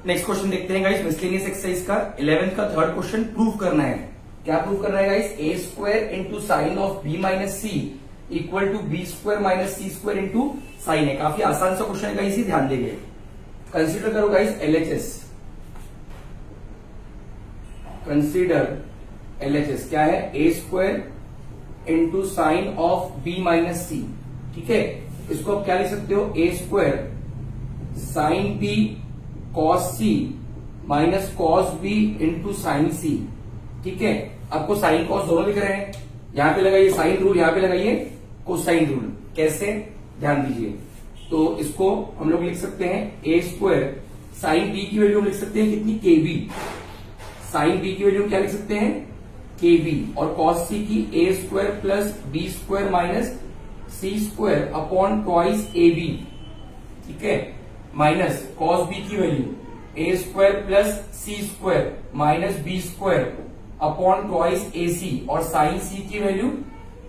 नेक्स्ट क्वेश्चन देखते हैं गाइस, मिसलेनियस एक्सरसाइज का 11th का third question prove करना है। क्या प्रूव करना है guys? A square into sine of B minus C equal to B square minus C square into sine है। काफी आसान सा क्वेश्चन है गाइस, ही ध्यान देंगे। कंसिडर करो गाइस LHS, कंसिडर LHS क्या है? A square into sine of B minus C. ठीक है, इसको आप क्या लिख सकते हो? A square sine B cos C minus cos B into sine C. ठीक है, आपको साइन कॉस दोनों लिख रहे हैं, यहां पे लगाइए साइन रूल, यहां पे लगाइए कोसाइन रूल। कैसे? ध्यान दीजिए। तो इसको हम लोग लिख सकते हैं ए स्क्वायर साइन बी की वैल्यू लिख सकते हैं कितनी? K B. साइन बी की वैल्यू क्या लिख सकते हैं? के बी। और कॉस सी की a square plus B square minus C square upon twice a b. ठीक है, माइनस कॉस बी की value A square plus C square minus b square upon twice a c, और साइन सी की value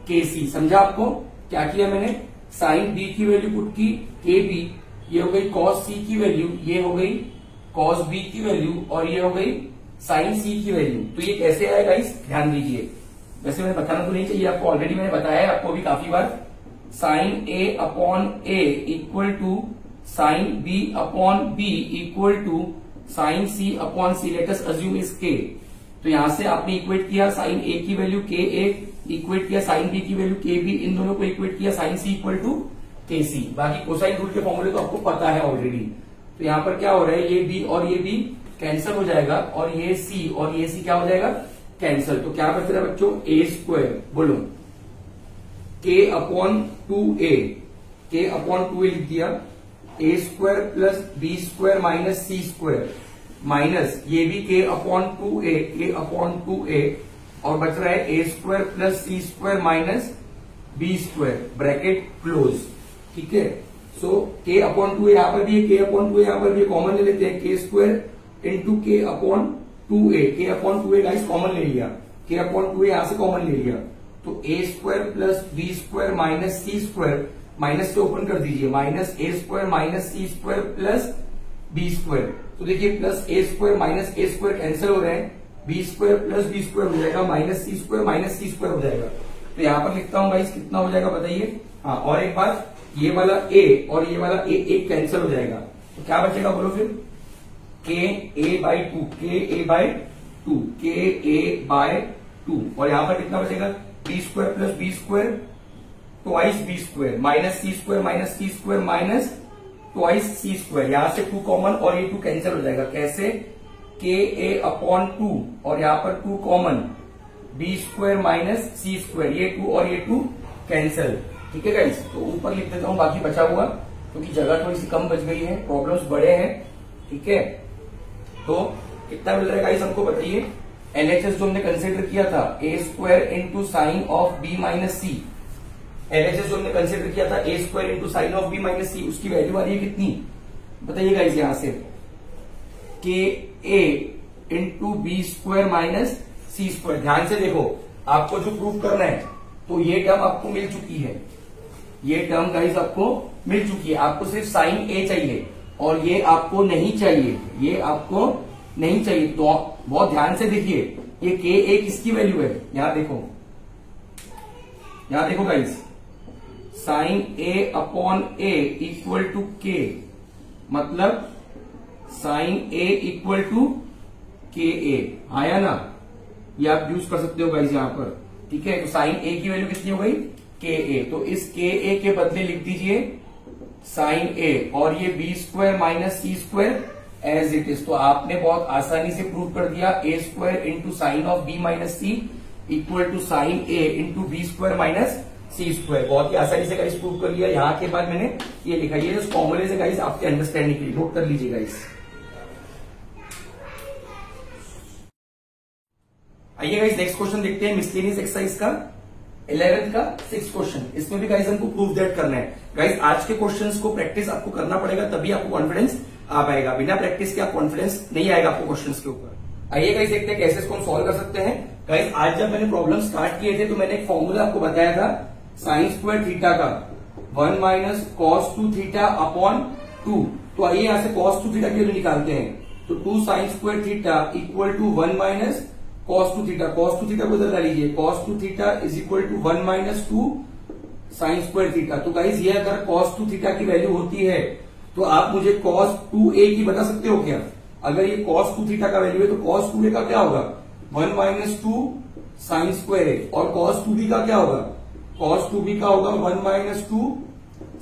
के C. समझा आपको? क्या किया मैंने? साइन बी की वैल्यू पुट की के बी, ये हो गई कॉस सी की वैल्यू, ये हो गई कॉस बी की वैल्यू, और ये हो गई साइन सी की वैल्यू। तो ये कैसे आया गाइस? ध्यान दीजिए। वैसे मैंने बताना तो नहीं चाहिए आपको, ऑलरेडी मैंने बताया है आपको भी काफी बार। Sine A upon A equal to sine B upon B equal to sine C upon C. Let us assume is k. तो यहां से आपने इक्वेट किया साइन ए की वैल्यू के ए, इक्वेट किया साइन बी की वैल्यू के बी, इन दोनों को इक्वेट किया sign C equal to K सी। बाकी कोसाइन रूल के फॉर्मूले तो आपको पता है ऑलरेडी। तो यहां पर क्या हो रहा है? ये बी और ये बी कैंसिल हो जाएगा, और ये सी और ये सी क्या हो जाएगा? कैंसिल। तो क्या बच रहा है बच्चों? ए स्क्वायर, बोलो के अपॉन 2a के अपॉन 2a लिख दिया, a square plus B square minus C square minus ये भी के अपॉन 2a और बच रहा है a square plus C square minus b square bracket close. ठीक है, सो के अपॉन 2a यहां पर भी है, के अपॉन 2a यहां पर भी कॉमन ले लेते हैं, के स्क्वायर इंटू के अपॉन 2a, के अपॉन 2a गाइस कॉमन ले लिया, के अपॉन 2a यहां से कॉमन ले लिया, तो a square plus B square minus C square, minus से ओपन कर दीजिए, माइनस ए स्क्वायर माइनस सी स्क्वायर प्लस बी स्क्वायर। तो देखिए प्लस ए स्क्वायर माइनस ए स्क्वायर कैंसिल हो रहे हैं, b square plus B square हो जाएगा, माइनस सी स्क्वायर माइनस सी स्क्वायर हो जाएगा। तो यहां पर लिखता हूं गाइस कितना हो जाएगा बताइए। हाँ, और एक बात, ये वाला ए और ये वाला ए एक कैंसिल हो जाएगा, तो क्या बचेगा बोलो फिर, के ए by to, K A by to, K A by 2 और यहां पर कितना बचेगा, b square plus B square twice b square minus सी square minus twice c square, यहां से 2 कॉमन और ये 2 कैंसिल हो जाएगा। कैसे, के ए अपॉन 2 और यहां पर 2 कॉमन, बी स्क्वायर माइनस सी स्क्वायर, ये 2 और ये 2 कैंसिल। ठीक है गाइस, तो ऊपर लिख देता हूं बाकी बचा हुआ, क्योंकि जगह थोड़ी सी कम बच गई है, प्रॉब्लम्स बड़े हैं। ठीक है, तो कितना मिल रहा है गाइस हमको बताइए। एलएचएस जो हमने कंसिडर किया था, a square into sine of B minus c, LHS जो हमने कंसिडर किया था a square into sine of B minus c, उसकी वैल्यू आ रही है कितनी बताइए गाइस, यहां से के ए इंटू बी स्क्वायर माइनस सी स्क्वायर। ध्यान से देखो, आपको जो प्रूव करना है, तो ये टर्म आपको मिल चुकी है, ये टर्म गाइस आपको मिल चुकी है, आपको सिर्फ साइन ए चाहिए और ये आपको नहीं चाहिए, ये आपको नहीं चाहिए। तो बहुत ध्यान से देखिए, ये के ए किसकी वैल्यू है, यहां देखो, यहां देखो guys, sine A upon A equal to K, मतलब sign A equal to K ए, आया ना, ये आप यूज कर सकते हो गाइस यहां पर। ठीक है, तो साइन ए की वैल्यू कितनी हो गई, के ए, तो इस के ए के बदले लिख दीजिए साइन ए और ये b square minus C square as it is. तो आपने बहुत आसानी से प्रूव कर दिया, a square into sine of B minus C equal to sine a into b square minus C square. बहुत ही आसानी से गाइस प्रूव कर लिया। यहां के बाद मैंने ये लिखा, ये जो फॉर्मूले से गाइस आपके अंडरस्टैंडिंग के लिए नोट कर लीजिए गाइस। आइए गाइस नेक्स्ट क्वेश्चन देखते हैं, मिसलेनियस एक्सरसाइज का 11th का 6th क्वेश्चन। इसमें भी गाइस हमको प्रूव दैट करना है। गाइस आज के क्वेश्चंस को प्रैक्टिस आपको करना पड़ेगा, तभी आपको कॉन्फिडेंस आ पाएगा, बिना प्रैक्टिस के आप कॉन्फिडेंस नहीं आएगा आपको क्वेश्चंस के ऊपर। आइए गाइस देखते हैं कैसे इसको हम सॉल्व कर सकते हैं। गाइस आज जब मैंने प्रॉब्लम स्टार्ट किए थे तो मैंने एक फॉर्मूला आपको बताया था साइन स्क्वायर थीटा का, 1 माइनस कॉस 2 थीटा अपॉन 2। तो आइए यहां से कॉस 2 थीटा की वैल्यू निकालते हैं, तो 2 sine square theta equal to 1 minus cos 2 theta, cos 2 theta को इधर डाल लीजिए, cos 2 theta is equal to 1 minus 2 sine square theta. तो गाइस ये अगर कॉस 2 थीटा की वैल्यू होती है तो आप मुझे कॉस 2a की बता सकते हो क्या? अगर ये कॉस 2 थीटा का वैल्यू है तो कॉस 2a का क्या होगा, 1 माइनस 2 साइन स्क्वायर है, और कॉस 2b का क्या होगा, कॉस 2b का होगा 1 माइनस 2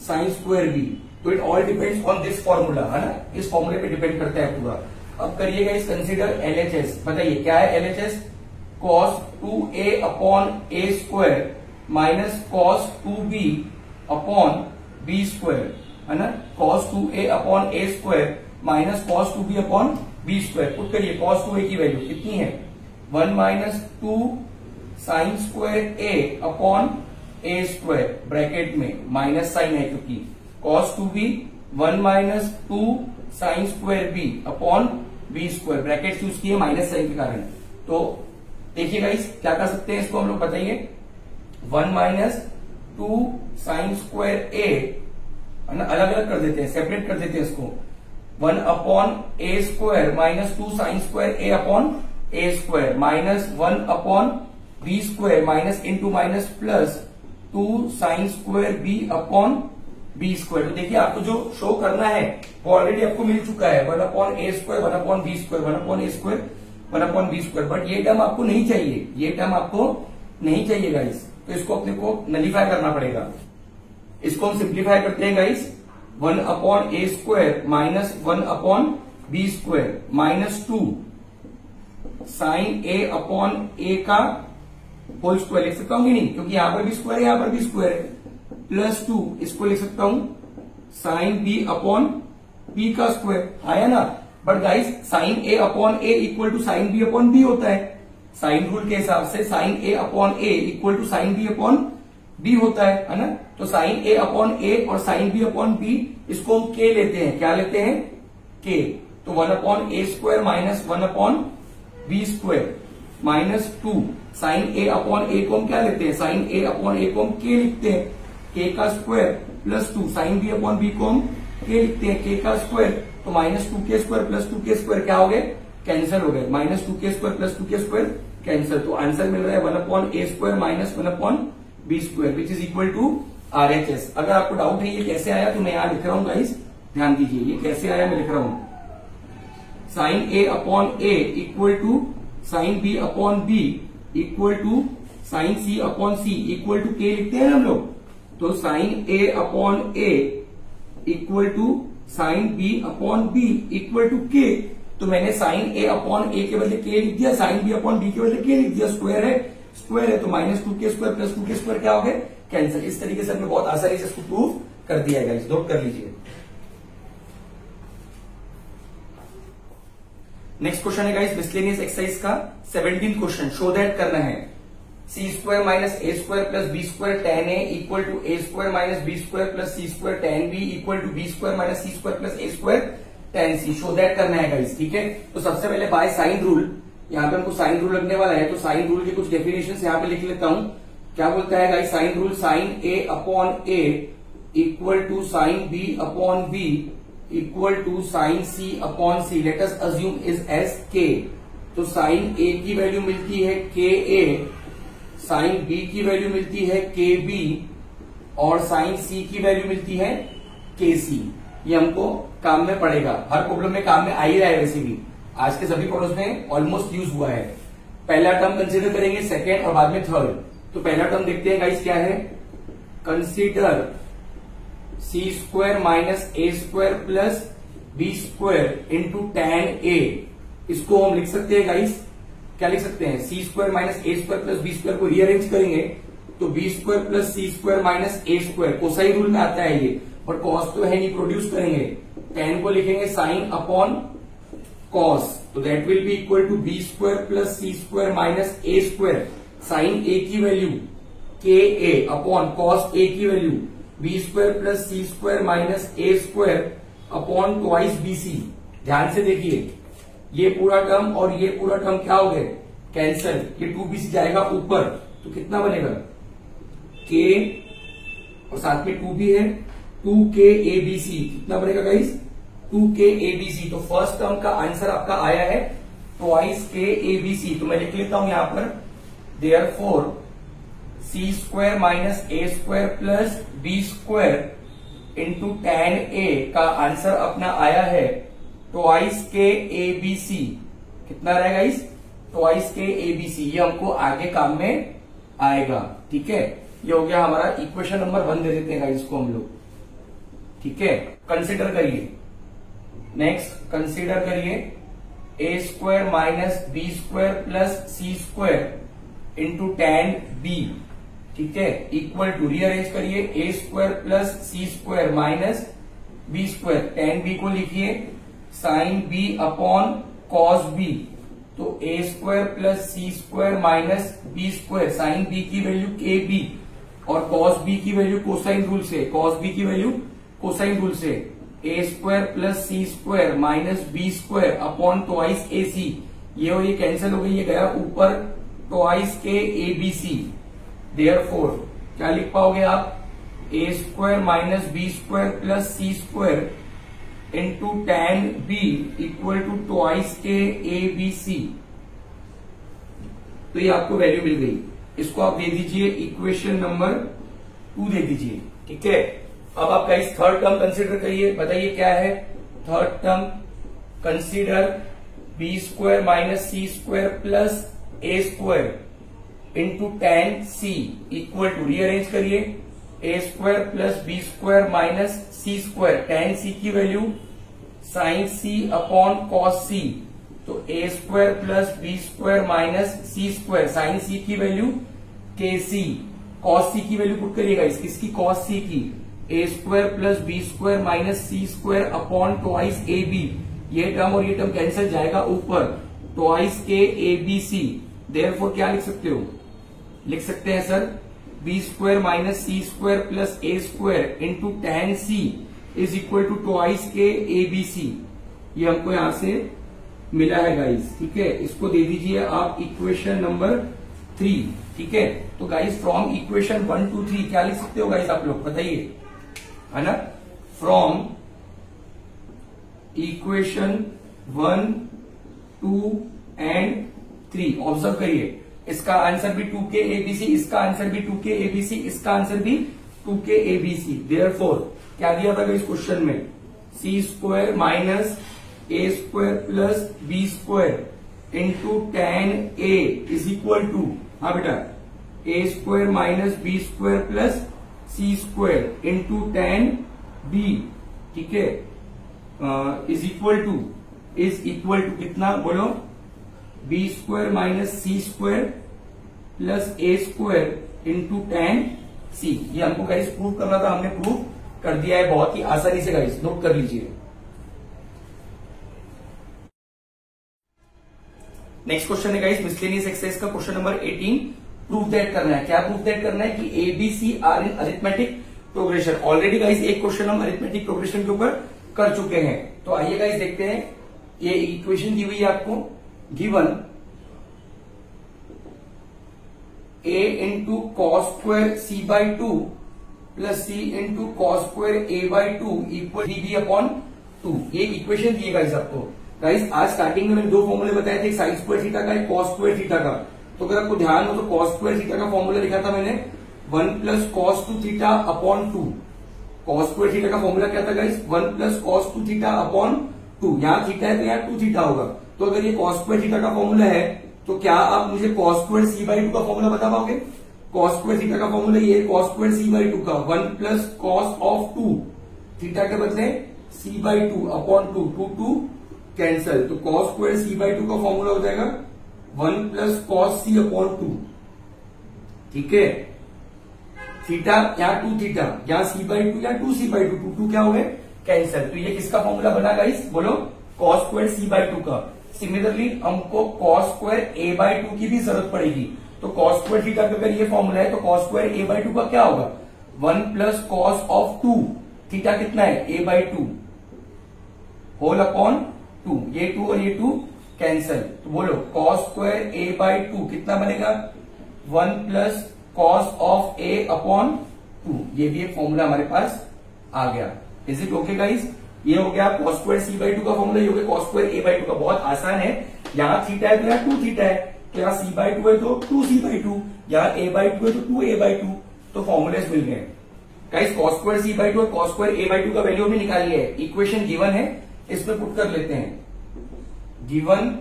साइन स्क्वायर b। तो it all depends on this formula, है ना, इस फॉर्मूले पे डिपेंड करता है पूरा। अब करिएगा इस कंसीडर एलएचएस, बताइए क्या है LHS, cos 2a upon a square minus cos 2b upon b square, है ना, cos 2a upon a square minus cos 2b upon b square. Put करिए, कॉस 2a की वैल्यू कितनी है, 1 minus 2 sine square a upon a square, bracket में minus sign है क्योंकि, cos 2b 1 minus 2 sine square b upon b square, bracket use किए minus sign के कारण। तो देखिए गाइस क्या कर सकते हैं इसको हम लोग, बताइए 1 माइनस 2 साइन स्क्वायर a, है ना, अलग अलग कर देते हैं, सेपरेट कर देते हैं इसको, 1 upon a square minus 2 sine square a upon a square minus 1 upon b square minus into minus plus 2 sine square b upon b square. तो देखिए आपको जो शो करना है वो ऑलरेडी आपको मिल चुका है, 1 upon a square 1 upon b square 1 upon a square 1 upon b square, but ये टर्म आपको नहीं चाहिए, ये टर्म आपको नहीं चाहिए गाइस, तो इसको अपने को नलीफाई करना पड़ेगा। इसको हम सिंप्लीफाई करते हैं guys, 1 upon a square minus 1 upon b square minus 2 sine a upon a का होल स्क्वायर लिख सकता हूँ कि नहीं, क्योंकि यहां पर भी स्क्वायर है यहां पर भी स्क्वायर है, प्लस 2, इसको लिख सकता हूं साइन बी अपॉन बी का स्क्वायर, आया ना। But guys sine A upon A equal to sine B upon B होता है, साइन रूल के हिसाब से sine A upon A equal to sine B upon B होता है ना। तो साइन ए अपॉन ए और साइन बी अपॉन बी, इसको हम के लेते हैं, क्या लेते हैं, के। तो 1 अपॉन ए square minus 1 upon B square minus 2, sine ए अपॉन ए को हम क्या लेते हैं, साइन ए अपॉन ए को हम के लिखते हैं, के का square plus 2, sine B upon B को हम के लिखते हैं, के का स्क्वायर। तो माइनस 2 स्क्वायर प्लस 2 स्क्वायर क्या हो गए, कैंसिल हो गए, minus 2 square plus 2 square cancel. तो आंसर मिल रहा है 1 upon A square minus 1 upon B square which is equal to RHS। अगर आपको डाउट है ये कैसे आया तो मैं यहां लिख रहा हूं गाइस, ध्यान दीजिए ये कैसे आया, मैं लिख रहा हूं sine A upon A equal to sine B upon B equal to sine C upon C equal to K लिखते हैं हम लोग। तो sine A upon A equal to sine B upon B equal to के। तो मैंने sign ए upon ए के बदले के लिख दिया, साइन बी अपॉन बी के बदले के लिख दिया, स्क्वायर है तो माइनस 2 स्क्वायर प्लस 2 स्क्वायर क्या हो गए, कैंसिल। इस तरीके से हमने बहुत आसानी से इसको प्रूव कर दिया है, नोट कर लीजिए। नेक्स्ट क्वेश्चन है गाइस मिसलेनियस एक्सरसाइज का 17th क्वेश्चन, शो दैट करना है c square minus A square plus B square tan a equal to a square minus b square plus C square tan b equal to B square minus C square plus A square tan c. Show that करना है guys, ठीक है। तो सबसे पहले by sine rule, यहाँ पे हमको साइन रूल लगने वाला है, तो साइन रूल की कुछ डेफिनेशन यहाँ पे लिख लेता हूं। क्या बोलता है guys sine rule, sine A upon A equal to sine B upon B equal to sine C upon C, let us assume is as K. तो साइन ए की वैल्यू मिलती है के ए, साइन बी की वैल्यू मिलती है k B और sine सी की वैल्यू मिलती है के सी। ये हमको काम में पड़ेगा, हर प्रॉब्लम में काम में आ ही रहा है, वैसे भी आज के सभी प्रॉब्लम्स में ऑलमोस्ट यूज हुआ है। पहला टर्म कंसीडर करेंगे, सेकेंड और बाद में थर्ड। तो पहला टर्म देखते हैं गाइस क्या है, consider c square minus A square plus B square into tan a. इसको हम लिख सकते हैं गाइस, क्या लिख सकते हैं, सी स्क्वायर माइनस ए स्क्वायर प्लस बी स्क्वायर को रीअरेंज करेंगे तो बी स्क्वायर प्लस सी स्क्वायर माइनस ए स्क्वायर, कोसाइन रूल में आता है ये, और कॉस तो है नहीं, प्रोड्यूस करेंगे। टेन को लिखेंगे साइन अपॉन कॉस, तो that will be equal to B square plus C square minus A square. Sine ए की वैल्यू के ए अपॉन कॉस ए की वैल्यू बी स्क्वायर प्लस सी स्क्वायर माइनस ए square upon twice b c. ध्यान से देखिए, ये पूरा term और ये पूरा टर्म क्या हो गए, कैंसल। ये 2bc जाएगा ऊपर, तो कितना बनेगा, k और साथ में 2b है, 2k abc। कितना बनेगा गाइस, 2k abc। तो फर्स्ट टर्म का आंसर आपका आया है ट्वाइस k abc। तो मैं लिख लेता हूं यहां पर, therefore c square minus A square plus B square into tan a का आंसर अपना आया है ट्वाइस के एबीसी। कितना रहेगा इस, ट्वाइस के एबीसी। ये हमको आगे काम में आएगा, ठीक है। ये हो गया हमारा इक्वेशन नंबर 1, दे देते हैं इसको हम लोग, ठीक है। कंसिडर करिए, नेक्स्ट कंसिडर करिए a square minus b square plus C square into tan b, ठीक है, इक्वल टू, रीअरेंज करिए, a square plus C square minus b square, tan b को लिखिए sine B upon cos b. तो a square plus C square minus b square, sine B की value k B और cos B की value cosine rule से, cos B की value cosine rule से, a square plus C square minus b square upon twice a c. ये और ये cancel हो गई, ये गया ऊपर ट्वाइस के ए बी सी। देयरफॉर क्या लिख पाओगे आप, a square minus b square plus C square into tan b equal to twice के ए बी सी। तो ये आपको वैल्यू मिल गई, इसको आप दे दीजिए इक्वेशन नंबर 2 दे दीजिए, ठीक है। अब आप गाइस थर्ड टर्म कंसीडर करिए, बताइए क्या है third term, consider b square minus C square plus A square into ten c equal to, rearrange करिए, a square plus B square minus C square, tan c की value sine सी upon cos c. तो a square plus B square minus C square, sine सी की value के सी cos सी की value put करिएगा, इसकी cos सी की a square plus B square minus C square upon twice a b, ये term और ये टर्म कैंसिल जाएगा ऊपर, ट्वाइस के ए बी सी। देयरफॉर क्या लिख सकते हो, लिख सकते हैं sir B square minus C square plus A square into ten C is equal to twice के ए बी सी। ये हमको यहां से मिला है गाइस, ठीक है। इसको दे दीजिए आप इक्वेशन नंबर 3, ठीक है। तो गाइस फ्रॉम इक्वेशन 1 to 3 क्या लिख सकते हो गाइस आप लोग बताइए, है ना। फ्रॉम इक्वेशन 1, 2 एंड 3 ऑब्जर्व करिए, इसका आंसर भी 2k ABC, इसका आंसर भी 2k ABC, इसका आंसर भी 2k ABC। देयरफॉर क्या दिया था इस क्वेश्चन में, c square minus A square plus B square into tan a is equal to, हाँ बेटा, a square minus b square plus C square into tan b, ठीक है, इज इक्वल टू कितना बोलो, बी स्क्वायर माइनस सी square plus ए square into ten c. ये हमको guys prove करना था, हमने प्रूव कर दिया है बहुत ही आसानी से गाइस, नोट कर लीजिए। नेक्स्ट क्वेश्चन है गाइस मिसलेनियस एक्सरसाइज का क्वेश्चन नंबर 18। प्रूव दैट करना है, क्या प्रूव दैट करना है कि A B C are in arithmetic progression. Already guys एक क्वेश्चन हम अरिथमेटिक प्रोग्रेशन के ऊपर कर चुके हैं, तो आइए गाइस देखते हैं। ये इक्वेशन दी हुई है आपको, given a into cos square C by two plus C into cos square A by two equal to B 2। ये इक्वेशन दिए गाइस आपको। गाइस आज स्टार्टिंग में मैंने दो फॉर्मूले बताए थे, एक साइन स्क्वायर थीटा का, एक कॉस स्क्वायर थीटा का। तो अगर आपको ध्यान हो तो कॉस स्क्वायर थीटा का फॉर्मूला लिखा था मैंने 1 plus cos 2 theta upon 2। Cos square theta का फॉर्मूला क्या था guys, 1 plus cos 2 theta upon 2। यहाँ थीटा है तो यहाँ 2 थीटा होगा। तो अगर ये कॉस स्क्वायर थीटा का फॉर्मूला है तो क्या आप मुझे कॉस स्क्वायर सी बाई 2 का फॉर्मूला बता पाओगे। कॉस स्क्वायर थीटा का फॉर्मूला ये कॉस स्क्वायर सी बाई 2 का 1 प्लस कॉस ऑफ 2 थीटा के बदले सी बाई 2 अपॉन 2, 2 कैंसल, तो कॉस स्क्वायर सी बाई 2 का फॉर्मूला हो जाएगा 1 प्लस कॉस सी अपॉन 2, ठीक है। थीटा यहाँ 2 थीटा, यहाँ सी बाई 2 या 2 सी बाई 2, 2 क्या हो गए कैंसल। तो ये किसका फॉर्मूला बना गाइस, बोलो कॉस स्क्वायर सी बाई 2 का। सिमिलरली हमको कॉस स्क्वायर ए बाई 2 की भी जरूरत पड़ेगी। तो कॉस स्क्वायर थीटा का अगर ये फॉर्मूला है तो कॉस स्क्वायर ए बाई 2 का क्या होगा, 1 प्लस कॉस ऑफ 2 थीटा कितना है ए बाई 2 होल अपॉन 2। ये 2 और ये 2 कैंसल, तो बोलो कॉस स्क्वायर ए बाई 2 कितना बनेगा, 1 plus cos of A upon 2। ये भी एक फॉर्मूला हमारे पास आ गया। Is it okay guys. ये हो गया कॉस स्क्वायर सी बाई 2 का फॉर्मूला, ये हो गया कॉस स्क्वायर ए बाई 2 का। बहुत आसान है, यहाँ थीटा है तो यहाँ 2 थीटा है, तो यहाँ सी बाई 2 है तो 2 सी बाई 2, यहाँ ए बाई 2 है तो 2 ए बाई 2। तो फॉर्मूलेस मिल गए guys. Cos square C by 2 और कॉस स्क्वायर ए बाई 2 का वैल्यू हमने निकाली है। इक्वेशन गिवन है, इसमें पुट कर लेते हैं। गिवन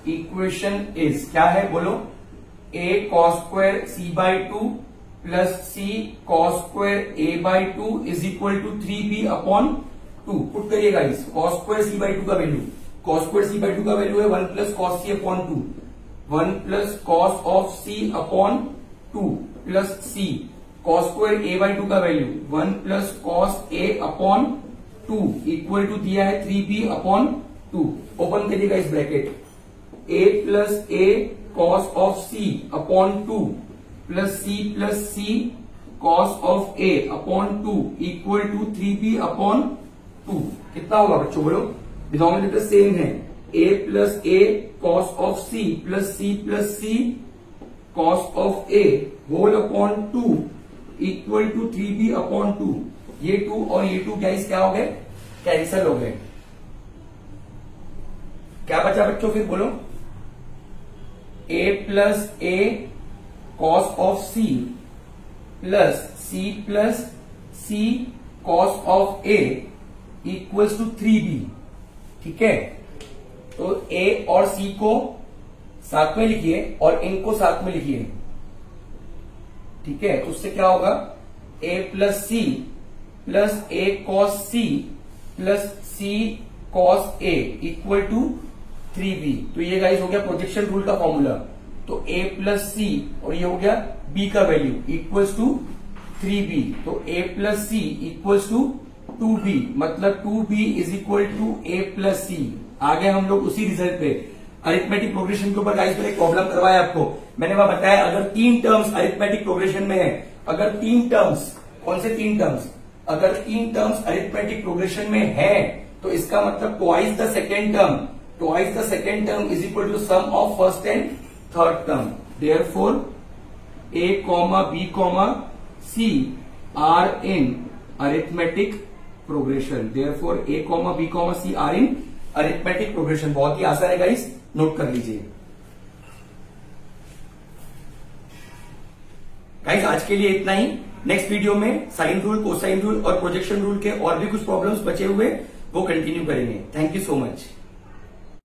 इक्वेशन इज क्या है बोलो, a cos square C by 2 plus C cos square A by 2 is equal to 3b upon 2। Put करिए guys cos square C by 2 का value, cos square C by 2 का value है 1 plus cos C upon 2, 1 plus cos of C upon 2 plus C cos square A by 2 का value 1 plus cos A upon 2 equal to दिया है 3b upon 2। Open करिएगा इस bracket, a plus A cos of C upon 2 plus C cos of A upon 2 equal to 3b upon 2। कितना होगा बच्चों बोलो, denominator same है, a plus A cos of C plus C cos of A whole upon 2 equal to 3b upon 2। ये 2 और ये 2 guys क्या हो गए, कैंसल हो गए। क्या बचा बच्चों फिर बोलो, a plus A cos of C plus C cos of A equals to 3b, ठीक है। तो a और c को साथ में लिखिए और इनको साथ में लिखिए, ठीक है। तो उससे क्या होगा, a plus C plus A cos C plus C cos A equal to 3b। तो ये गाइस हो गया प्रोजेक्शन रूल का फॉर्मूला। तो a प्लस सी और ये हो गया b का वैल्यू इक्वल्स टू 3b, तो a plus c equals to 2b, मतलब 2b is equal to a plus c. आगे हम लोग उसी रिजल्ट पे अरिथमेटिक प्रोग्रेशन के ऊपर गाइस मैंने एक प्रॉब्लम करवाया आपको। मैंने वहां बताया अगर 3 टर्म्स अरिथमेटिक प्रोग्रेशन में है, अगर 3 टर्म्स, कौन से 3 टर्म्स, अगर 3 टर्म्स अरिथमेटिक प्रोग्रेशन में है तो इसका मतलब twice the second term, twice the second term is equal to sum of first and third term. Therefore a, b, c are in arithmetic progression. Therefore a, b, c are in arithmetic progression. बहुत ही आसान है guys, note कर लीजिए। Guys आज के लिए इतना ही। नेक्स्ट वीडियो में साइन रूल, कोसाइन रूल और प्रोजेक्शन रूल के और भी कुछ प्रॉब्लम्स बचे हुए वो कंटिन्यू करेंगे। Thank you so much.